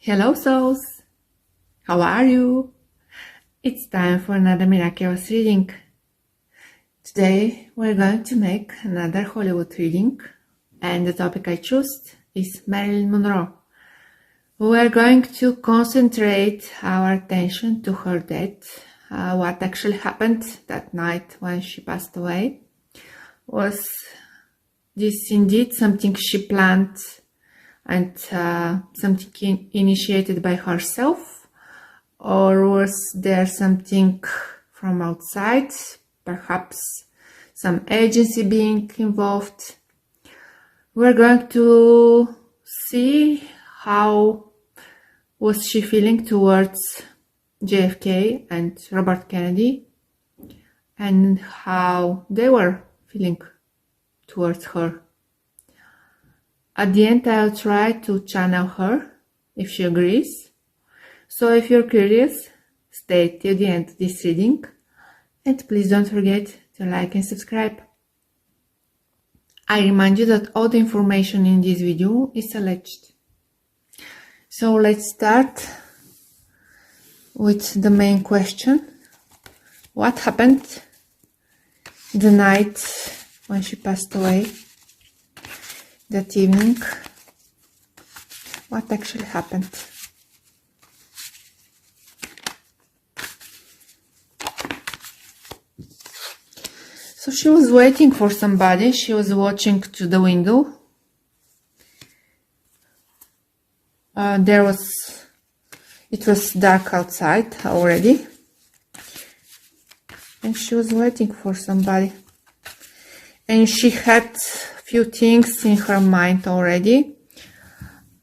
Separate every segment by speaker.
Speaker 1: Hello souls! How are you? It's time for another miraculous reading. Today we're going to make another Hollywood reading, and the topic I chose is Marilyn Monroe. We're going to concentrate our attention to her death. What actually happened that night when she passed away. Was this indeed something she planned and something initiated by herself, or was there something from outside, perhaps some agency being involved? We're going to see how was she feeling towards JFK and Robert Kennedy, and how they were feeling towards her. At the end, I'll try to channel her, if she agrees. So if you're curious, stay till the end of this reading, and please don't forget to like and subscribe. I remind you that all the information in this video is alleged. So let's start with the main question. What happened the night when she passed away? That evening, what actually happened? So she was waiting for somebody. She was watching to the window. It was dark outside already, and she was waiting for somebody. And she had few things in her mind already.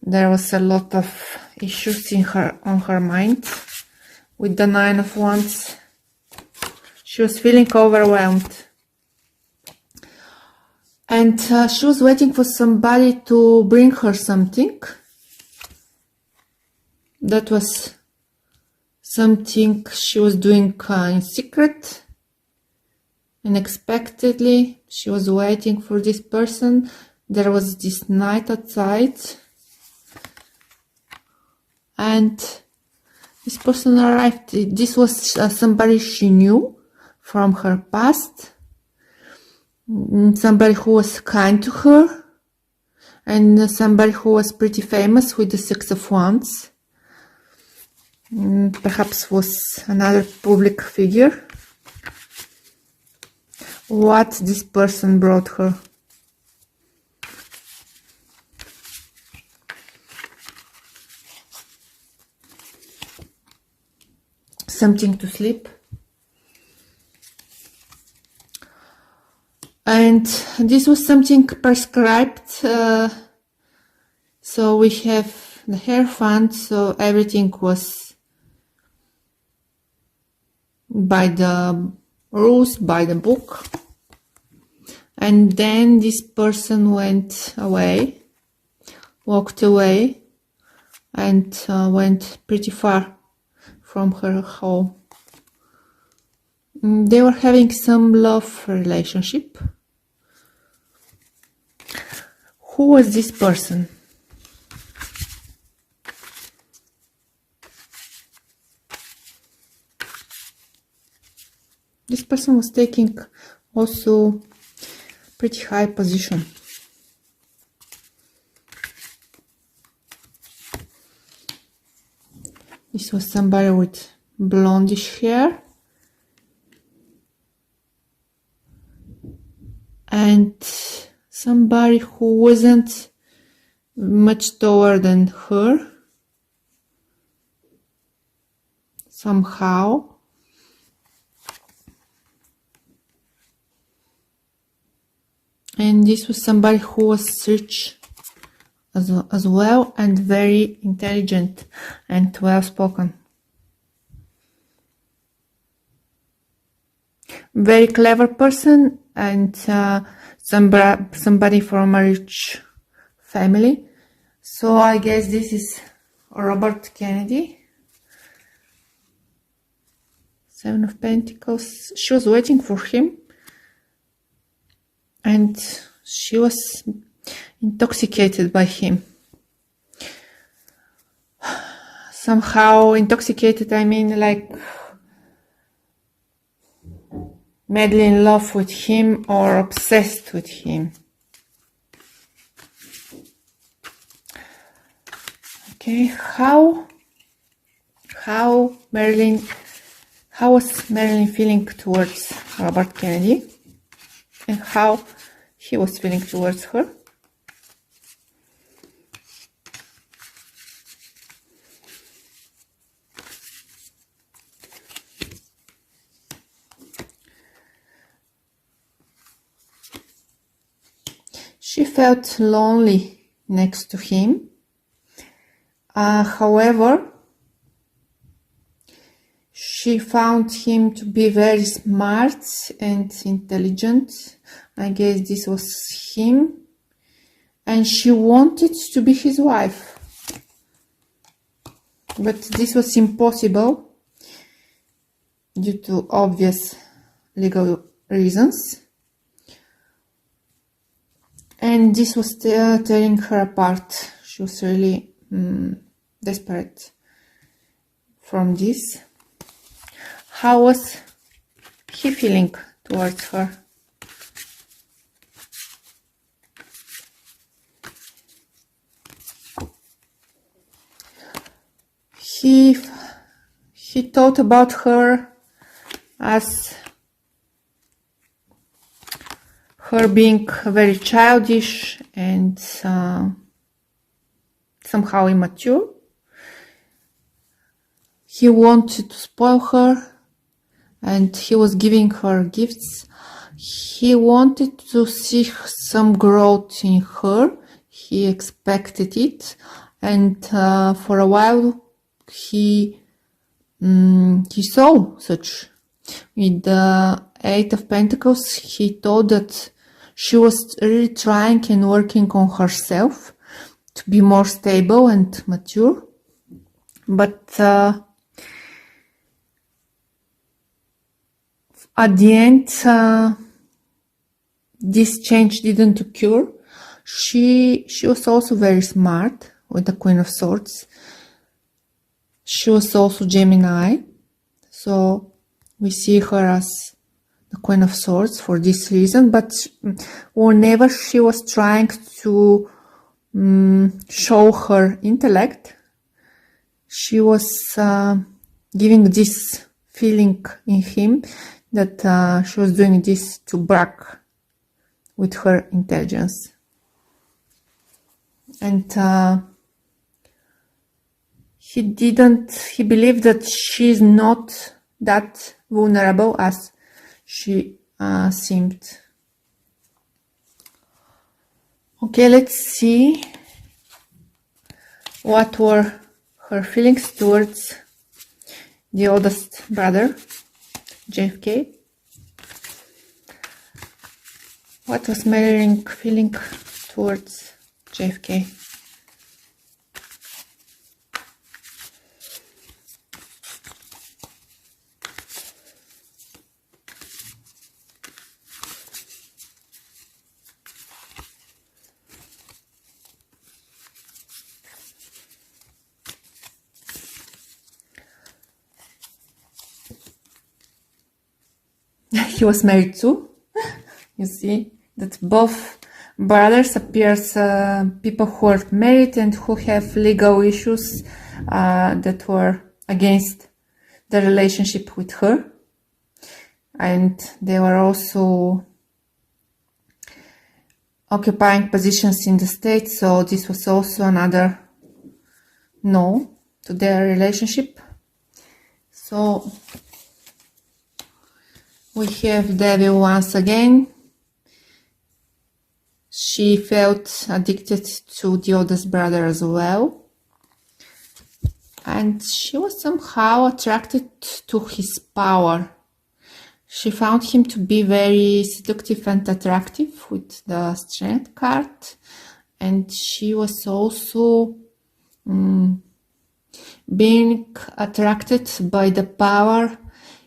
Speaker 1: There was a lot of issues on her mind. With the 9 of Wands, she was feeling overwhelmed, and she was waiting for somebody to bring her something. That was something she was doing in secret. Unexpectedly, she was waiting for this person. There was this night outside, and this person arrived. This was somebody she knew from her past, somebody who was kind to her, and somebody who was pretty famous with the 6 of Wands. Perhaps was another public figure. What this person brought her? Something to sleep. And this was something prescribed. So we have the Hierophant, so everything was by the rules, by the book. And then this person went away, walked away, and went pretty far from her home. They were having some love relationship. Who was this person? This person was taking also pretty high position. This was somebody with blondish hair and somebody who wasn't much taller than her somehow. And this was somebody who was rich as well, and very intelligent and well-spoken. Very clever person, and somebody from a rich family. So I guess this is Robert Kennedy. 7 of Pentacles. She was waiting for him, and she was intoxicated by him. somehow intoxicated, I mean, like madly in love with him or obsessed with him. Okay, how was Marilyn feeling towards Robert Kennedy, and how he was feeling towards her? She felt lonely next to him. However, she found him to be very smart and intelligent. I guess this was him. And she wanted to be his wife. But this was impossible due to obvious legal reasons. And this was tearing her apart. She was really desperate from this. How was he feeling towards her? He thought about her as her being very childish and somehow immature. He wanted to spoil her, and he was giving her gifts. He wanted to see some growth in her. He expected it, and for a while he saw such. With the Eight of Pentacles, he thought that she was really trying and working on herself to be more stable and mature. But at the end, this change didn't occur. She was also very smart with the Queen of Swords. She was also Gemini, so we see her as the Queen of Swords for this reason. But whenever she was trying to show her intellect, she was giving this feeling in him that she was doing this to brag with her intelligence. And he believed that she's not that vulnerable as she seemed. Okay, let's see what were her feelings towards the oldest brother, JFK. What was Marilyn feeling towards JFK? He was married too. You see that both brothers appear as people who are married and who have legal issues that were against the relationship with her. And they were also occupying positions in the state, so this was also another no to their relationship. So we have Devil once again. She felt addicted to the oldest brother as well. And she was somehow attracted to his power. She found him to be very seductive and attractive with the Strength card. And she was also being attracted by the power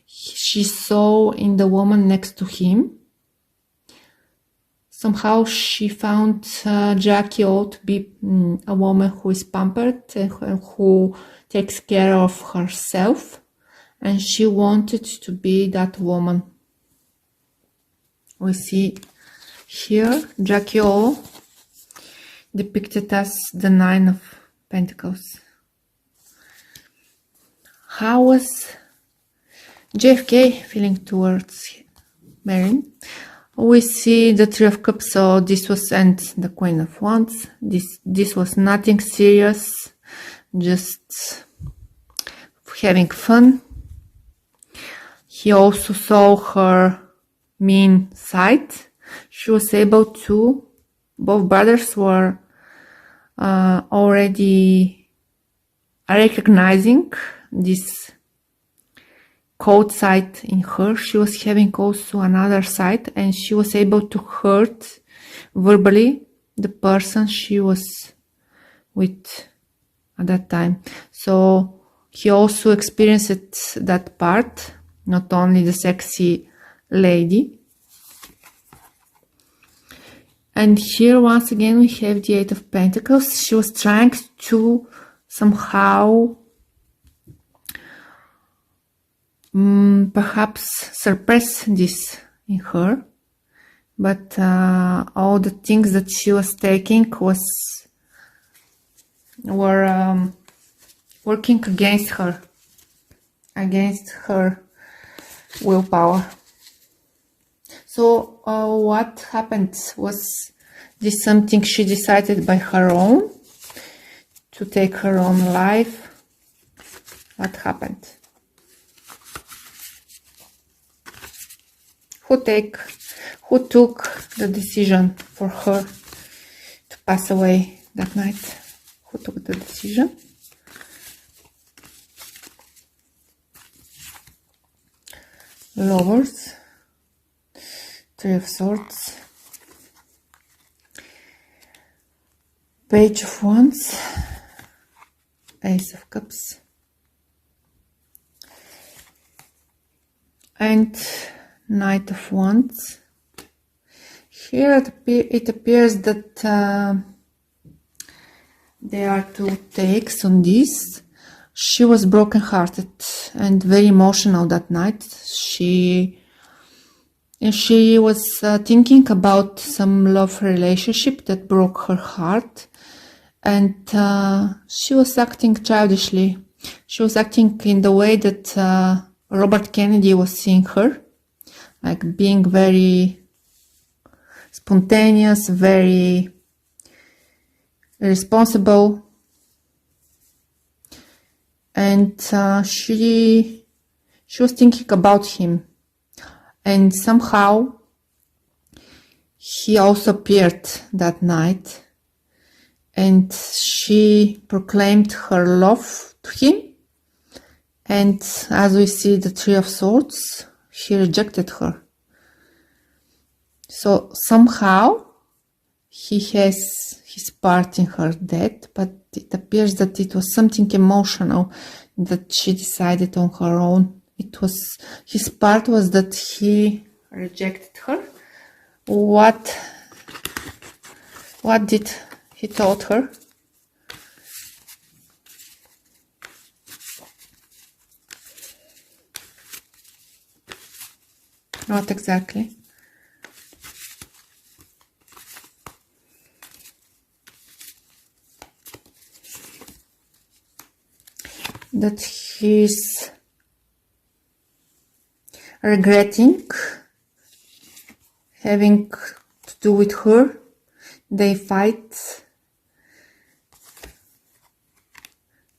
Speaker 1: she saw in the woman next to him. somehow she found Jackie O to be a woman who is pampered and who takes care of herself, and she wanted to be that woman. We see here Jackie O depicted as the Nine of Pentacles. How was JFK feeling towards Marilyn? We see the Three of Cups, so this was, and the Queen of Wands. This was nothing serious, just having fun. He also saw her mean side. She was able to, both brothers were already recognizing this cold side in her. She was having also another side, and she was able to hurt verbally the person she was with at that time. So he also experienced that part, not only the sexy lady. And here once again we have the Eight of Pentacles. She was trying to somehow perhaps suppress this in her, but all the things that she was taking were working against her willpower. So what happened? Was this something she decided by her own to take her own life? What happened? Who took the decision for her to pass away that night? Who took the decision? Lovers, Three of Swords, Page of Wands, Ace of Cups, and Knight of Wands. Here it appears that there are two takes on this. She was broken-hearted and very emotional that night. She was thinking about some love relationship that broke her heart, and she was acting childishly. She was acting in the way that Robert Kennedy was seeing her, like being very spontaneous, very responsible, and she was thinking about him, and somehow he also appeared that night, and she proclaimed her love to him, and as we see the Three of Swords, he rejected her. So somehow he has his part in her death, but it appears that it was something emotional that she decided on her own. His part was that he rejected her. What did he told her? Not exactly. That he's regretting having to do with her. They fight,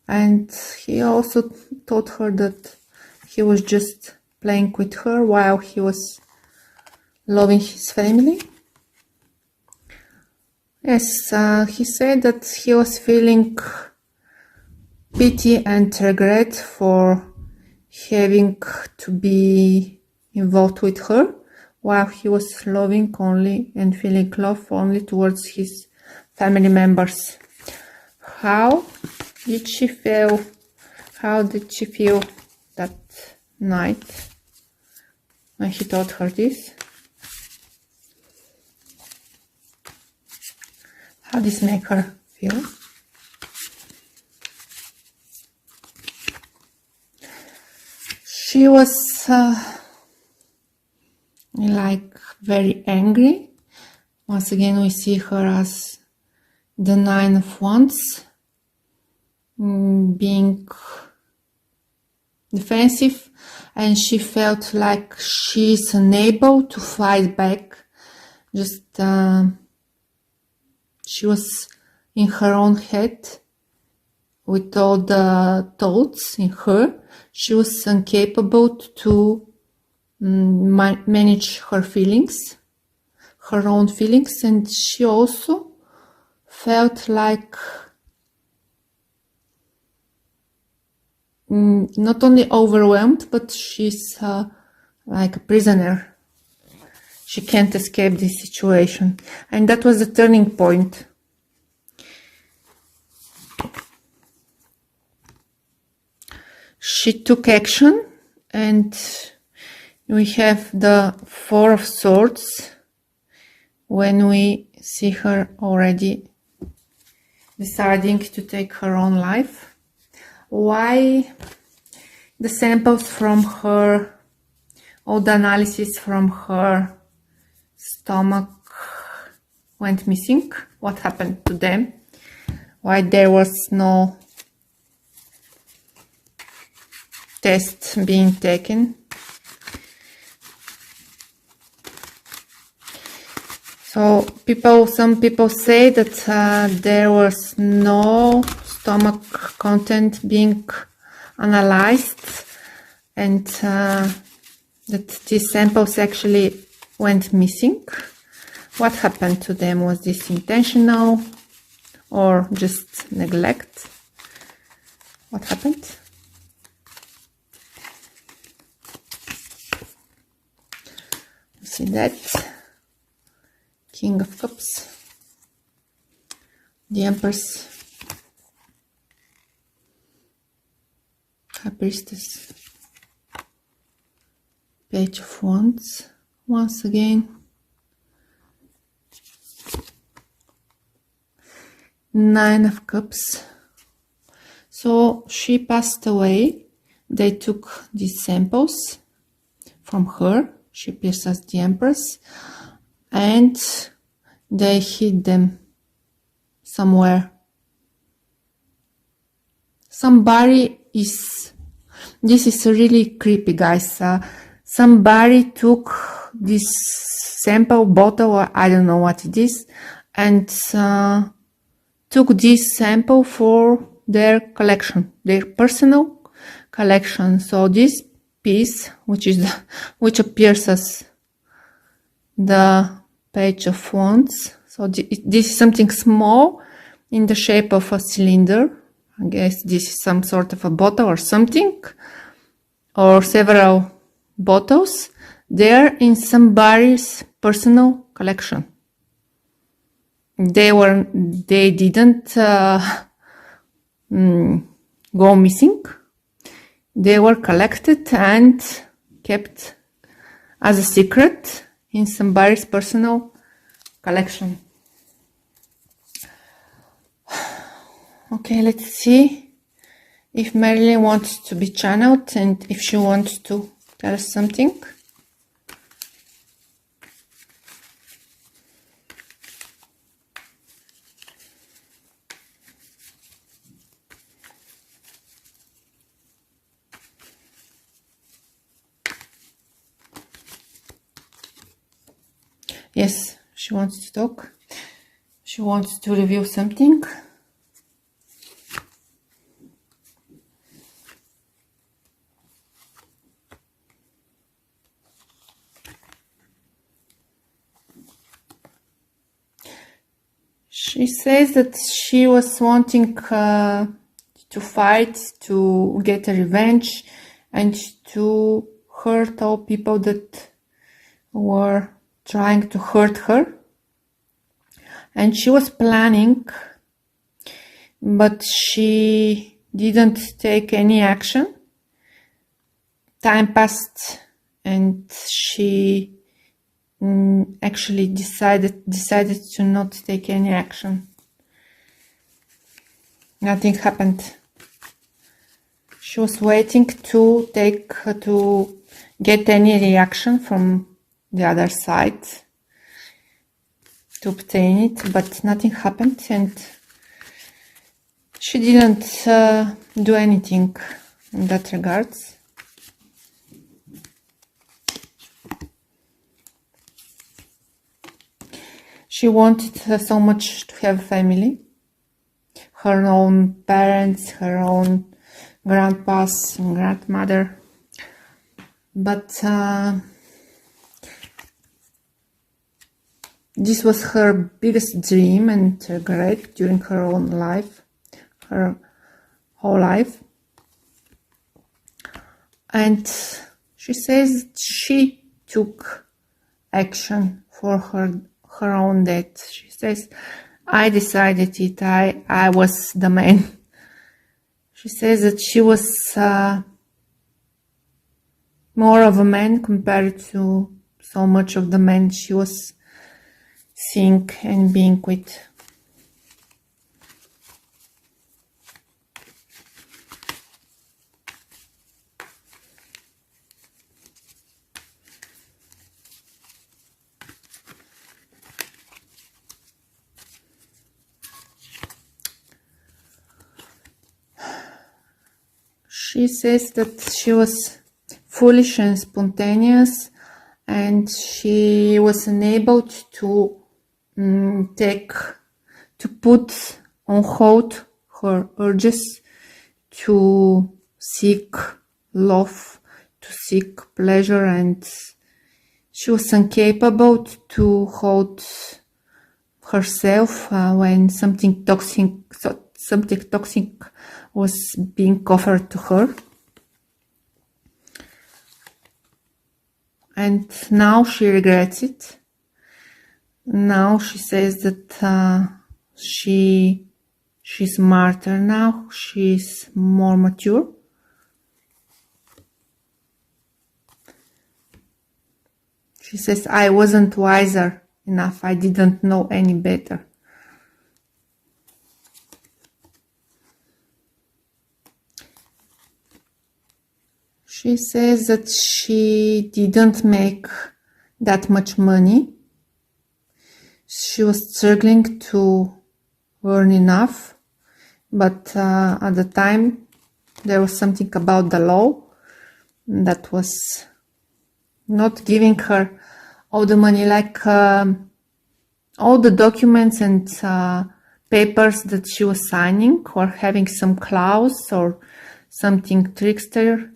Speaker 1: and he also told her that he was just playing with her while he was loving his family. Yes, he said that he was feeling pity and regret for having to be involved with her while he was loving only and feeling love only towards his family members. How did she feel? How did she feel that night when he told her this? how this make her feel. She was like very angry. Once again, we see her as the 9 of Wands, being defensive, and she felt like she's unable to fight back. Just she was in her own head with all the thoughts in her. She was incapable to manage her feelings, her own feelings, and she also felt like not only overwhelmed, but she's like a prisoner. She can't escape this situation. And that was the turning point. She took action, and we have the 4 of Swords when we see her already deciding to take her own life. Why the samples from her, all the analysis from her stomach went missing? What happened to them? Why there was no test being taken? So some people say that there was no stomach content being analyzed, and that these samples actually went missing. What happened to them? Was this intentional or just neglect? What happened? See that? King of Cups, the Empress, High Priestess, Page of Wands, once again, Nine of Cups. So she passed away. They took these samples from her. She appears as the Empress, and they hid them somewhere. Somebody is, this is really creepy, guys. Somebody took this sample bottle, or I don't know what it is, and took this sample for their collection, their personal collection. So this piece, which appears as the Page of Wands. So this is something small in the shape of a cylinder. I guess this is some sort of a bottle or something, or several bottles. They're in somebody's personal collection. They didn't go missing. They were collected and kept as a secret in somebody's personal collection. Okay, let's see if Marilyn wants to be channeled and if she wants to tell us something. Yes, she wants to talk. She wants to reveal something. She says that she was wanting to fight, to get a revenge, and to hurt all people that were trying to hurt her. And she was planning, but she didn't take any action. Time passed, and she actually decided to not take any action. Nothing happened. She was waiting to get any reaction from the other side to obtain it, but nothing happened, and she didn't do anything in that regards. She wanted so much to have a family, her own parents, her own grandpas and grandmother, but this was her biggest dream and regret during her own life, her whole life. And she says she took action for her own death. She says, I decided it, I was the man. She says that she was more of a man compared to so much of the men she was seeing and being with. She says that she was foolish and spontaneous, and she was unable to put on hold her urges to seek love, to seek pleasure, and she was incapable to hold herself when something toxic was being offered to her. And now she regrets it. Now she says that she's smarter now, she's more mature. She says, I wasn't wiser enough, I didn't know any better. She says that she didn't make that much money. She was struggling to earn enough, but at the time there was something about the law that was not giving her all the money, like all the documents and papers that she was signing or having some clause or something trickstery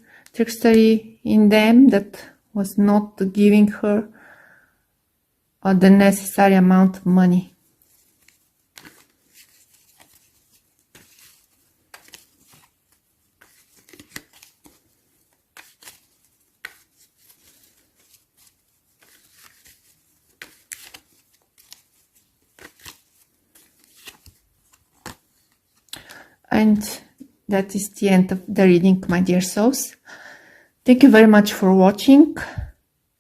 Speaker 1: in them that was not giving her the necessary amount of money. And that is the end of the reading, my dear souls. Thank you very much for watching.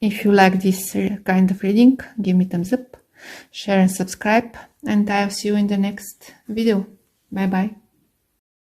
Speaker 1: If you like this kind of reading, give me thumbs up, share and subscribe, and I'll see you in the next video. Bye bye.